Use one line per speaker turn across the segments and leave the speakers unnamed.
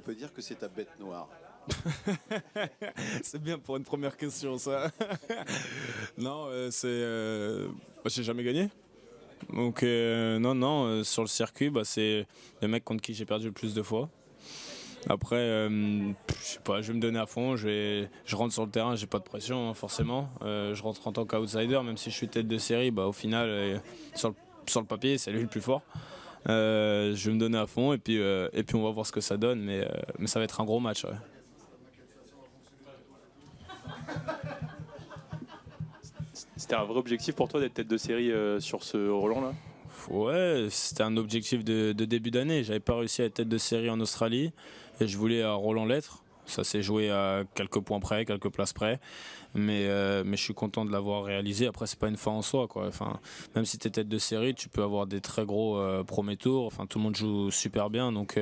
peut dire que c'est ta bête noire?
C'est bien pour une première question, ça. Non, bah, j'ai jamais gagné. Donc, non, sur le circuit, bah, c'est le mec contre qui j'ai perdu le plus de fois. Après, je sais pas, je vais me donner à fond. Je rentre sur le terrain, j'ai pas de pression, hein, forcément. Je rentre en tant qu'outsider, même si je suis tête de série, bah, au final, sur le papier, c'est lui le plus fort. Je vais me donner à fond et puis on va voir ce que ça donne, mais ça va être un gros match. Ouais.
C'était un vrai objectif pour toi d'être tête de série sur ce Roland-là?
Ouais, c'était un objectif de début d'année. J'avais pas réussi à être tête de série en Australie et je voulais à Roland l'être. Ça s'est joué à quelques points près, quelques places près, mais je suis content de l'avoir réalisé. Après, c'est pas une fin en soi, quoi. Enfin, même si tu es tête de série, tu peux avoir des très gros premiers tours. Enfin, tout le monde joue super bien, donc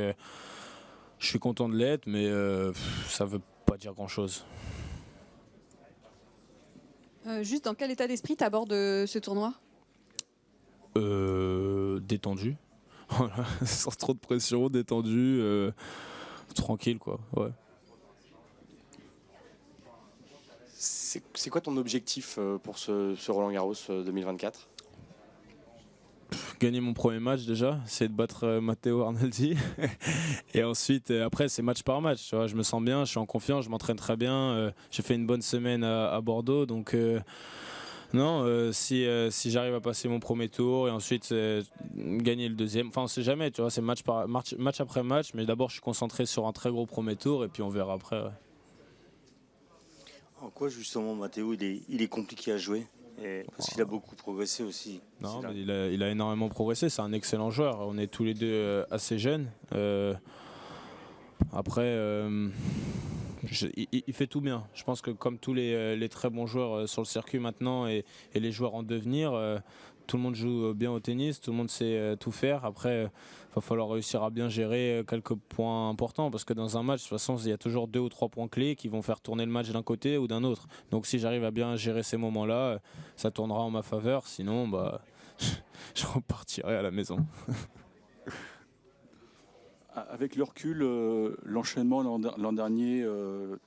je suis content de l'être, mais ça veut pas dire grand-chose.
Juste dans quel état d'esprit tu abordes ce tournoi?
Détendu, voilà, sans trop de pression, détendu, tranquille, quoi. Ouais.
C'est quoi ton objectif pour ce Roland Garros 2024?
Gagner mon premier match déjà, c'est de battre Matteo Arnaldi. Et ensuite, après, c'est match par match. Tu vois, je me sens bien, je suis en confiance, je m'entraîne très bien. J'ai fait une bonne semaine à Bordeaux. Donc, non, si j'arrive à passer mon premier tour et ensuite gagner le deuxième, enfin, on sait jamais. Tu vois, c'est match après match. Mais d'abord, je suis concentré sur un très gros premier tour et puis on verra après. Ouais.
En quoi justement Matteo il est compliqué à jouer parce qu'il a beaucoup progressé aussi.
Non, mais il a énormément progressé, c'est un excellent joueur. On est tous les deux assez jeunes. Après, il fait tout bien. Je pense que comme tous les très bons joueurs sur le circuit maintenant et les joueurs en devenir, tout le monde joue bien au tennis, tout le monde sait tout faire. Après, il va falloir réussir à bien gérer quelques points importants parce que dans un match, de toute façon, il y a toujours 2 ou 3 points clés qui vont faire tourner le match d'un côté ou d'un autre. Donc si j'arrive à bien gérer ces moments-là, ça tournera en ma faveur. Sinon, bah, je repartirai à la maison.
Avec le recul, l'enchaînement l'an dernier,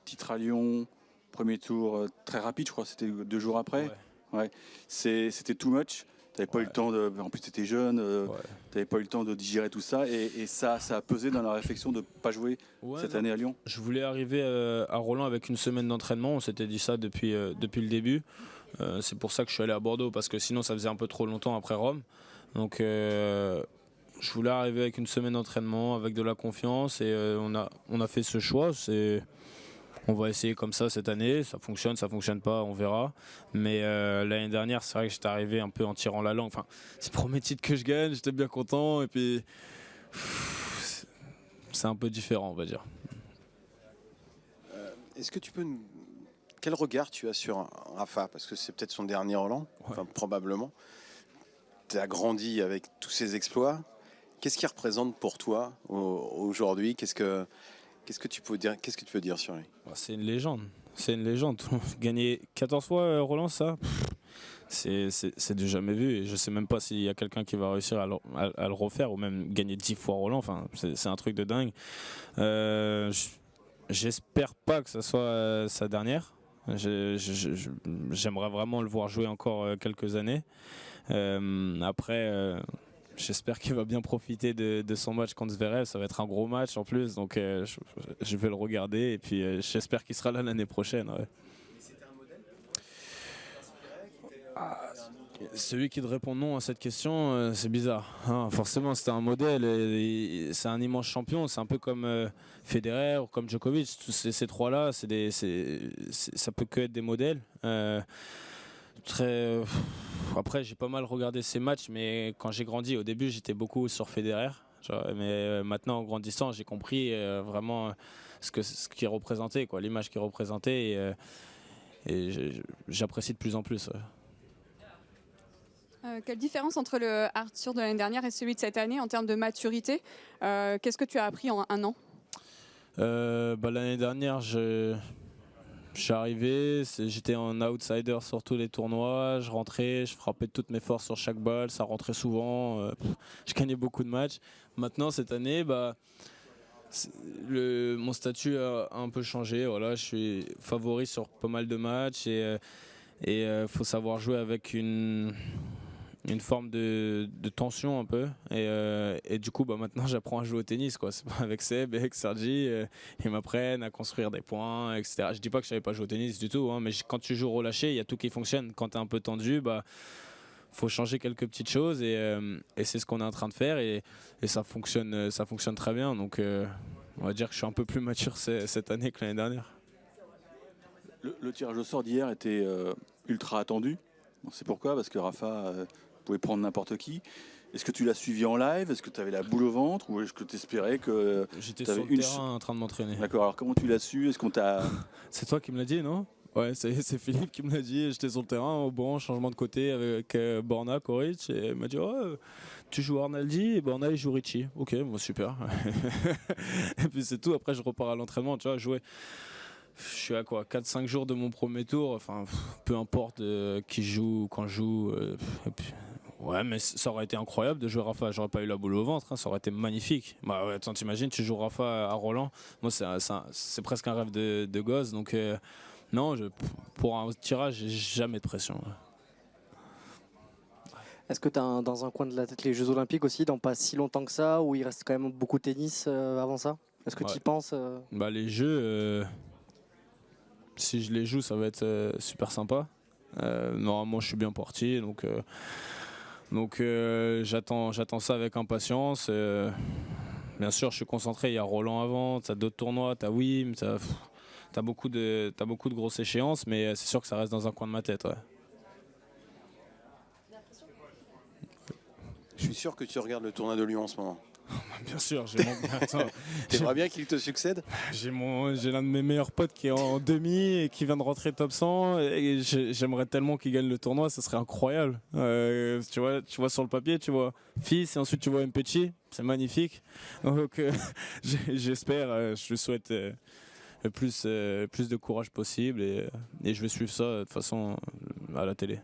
titre à Lyon, premier tour très rapide, je crois que c'était 2 jours après. Ouais. C'était too much. T'avais pas eu le temps en plus t'étais jeune, t'avais pas eu le temps de digérer tout ça et ça a pesé dans la réflexion de pas jouer cette année à Lyon.
Je voulais arriver à Roland avec une semaine d'entraînement, on s'était dit ça depuis le début. C'est pour ça que je suis allé à Bordeaux parce que sinon ça faisait un peu trop longtemps après Rome. Donc je voulais arriver avec une semaine d'entraînement, avec de la confiance et on a fait ce choix. On va essayer comme ça cette année, ça fonctionne pas, on verra. Mais l'année dernière, c'est vrai que j'étais arrivé un peu en tirant la langue. Enfin, c'est le premier titre que je gagne, j'étais bien content et puis c'est un peu différent, on va dire.
Est-ce que tu peux quel regard tu as sur Rafa? Parce que c'est peut-être son dernier Roland, enfin, probablement. Tu as grandi avec tous ses exploits. Qu'est-ce qu'il représente pour toi aujourd'hui? Qu'est-ce que tu peux dire sur lui?
C'est une légende. C'est une légende. Gagner 14 fois Roland, ça, c'est du jamais vu. Et je sais même pas s'il y a quelqu'un qui va réussir à le refaire ou même gagner 10 fois Roland. Enfin, c'est un truc de dingue. J'espère pas que ça soit sa dernière. J'aimerais vraiment le voir jouer encore quelques années. Après, j'espère qu'il va bien profiter de son match contre Zverev. Ça va être un gros match en plus, donc je vais le regarder et puis j'espère qu'il sera là l'année prochaine. Ouais.
C'était un modèle
Celui qui te répond non à cette question, c'est bizarre. Hein, forcément, c'était un modèle. C'est un immense champion. C'est un peu comme Federer ou comme Djokovic. Ces trois-là, ça peut que être des modèles. Après, j'ai pas mal regardé ces matchs, mais quand j'ai grandi, au début, j'étais beaucoup sur Federer. Mais maintenant, en grandissant, j'ai compris vraiment ce qu'il représentait, quoi, l'image qu'il représentait, et j'apprécie de plus en plus. Ouais.
Quelle différence entre le Arthur de l'année dernière et celui de cette année en termes de maturité? Qu'est-ce que tu as appris en 1 an?
L'année dernière, je suis arrivé, j'étais en outsider sur tous les tournois, je rentrais, je frappais de toutes mes forces sur chaque balle, ça rentrait souvent, je gagnais beaucoup de matchs. Maintenant, cette année, Mon statut a un peu changé. Voilà, je suis favori sur pas mal de matchs et faut savoir jouer avec une forme de tension un peu. Et du coup, maintenant, j'apprends à jouer au tennis, quoi. C'est pas avec Seb et avec Sergi. Ils m'apprennent à construire des points, etc. Je dis pas que je savais pas jouer au tennis du tout, hein, mais quand tu joues relâché, il y a tout qui fonctionne. Quand tu es un peu tendu, faut changer quelques petites choses et c'est ce qu'on est en train de faire et ça fonctionne très bien. Donc on va dire que je suis un peu plus mature cette année que l'année dernière.
Le tirage au sort d'hier était ultra attendu. On sait pourquoi, parce que Rafa pouvait prendre n'importe qui. Est-ce que tu l'as suivi en live? Est-ce que tu avais la boule au ventre? Ou est-ce que tu espérais que
J'étais
t'avais
sur le terrain en train de m'entraîner.
D'accord, alors comment tu l'as su? Est-ce qu'on t'a...
C'est toi qui me l'as dit, non? Ouais, c'est Philippe qui me l'a dit. J'étais sur le terrain au bon changement de côté avec Borna, Koric, et il m'a dit tu joues Arnaldi et Borna il joue Ricci. Ok, bon, super. Et puis c'est tout. Après, je repars à l'entraînement, tu vois, jouer. Je suis à quoi 4-5 jours de mon premier tour. Enfin, peu importe qui joue, quand je joue. Et puis, ouais, mais ça aurait été incroyable de jouer Rafa. J'aurais pas eu la boule au ventre, hein, ça aurait été magnifique. Bah ouais, attends, t'imagines, tu joues Rafa à Roland. Moi, c'est presque un rêve de gosse. Donc. Non, pour un tirage, j'ai jamais de pression.
Est-ce que tu as dans un coin de la tête les Jeux Olympiques aussi, dans pas si longtemps que ça, où il reste quand même beaucoup de tennis avant ça? Est-ce que tu y penses
Les Jeux, si je les joue, ça va être super sympa. Normalement, je suis bien parti, donc j'attends ça avec impatience. Bien sûr, je suis concentré. Il y a Roland avant, tu as d'autres tournois, tu as Wim, T'as beaucoup de grosses échéances, mais c'est sûr que ça reste dans un coin de ma tête. Ouais.
Je suis sûr que tu regardes le tournoi de Lyon en ce moment.
Bien sûr,
T'aimerais bien qu'il te succède?
J'ai l'un de mes meilleurs potes qui est en demi et qui vient de rentrer top 100 et j'aimerais tellement qu'il gagne le tournoi, ça serait incroyable. Tu vois sur le papier, tu vois Fils et ensuite tu vois Mpetshi, c'est magnifique. Donc j'espère, je lui souhaite le plus de courage possible et je vais suivre ça de toute façon à la télé.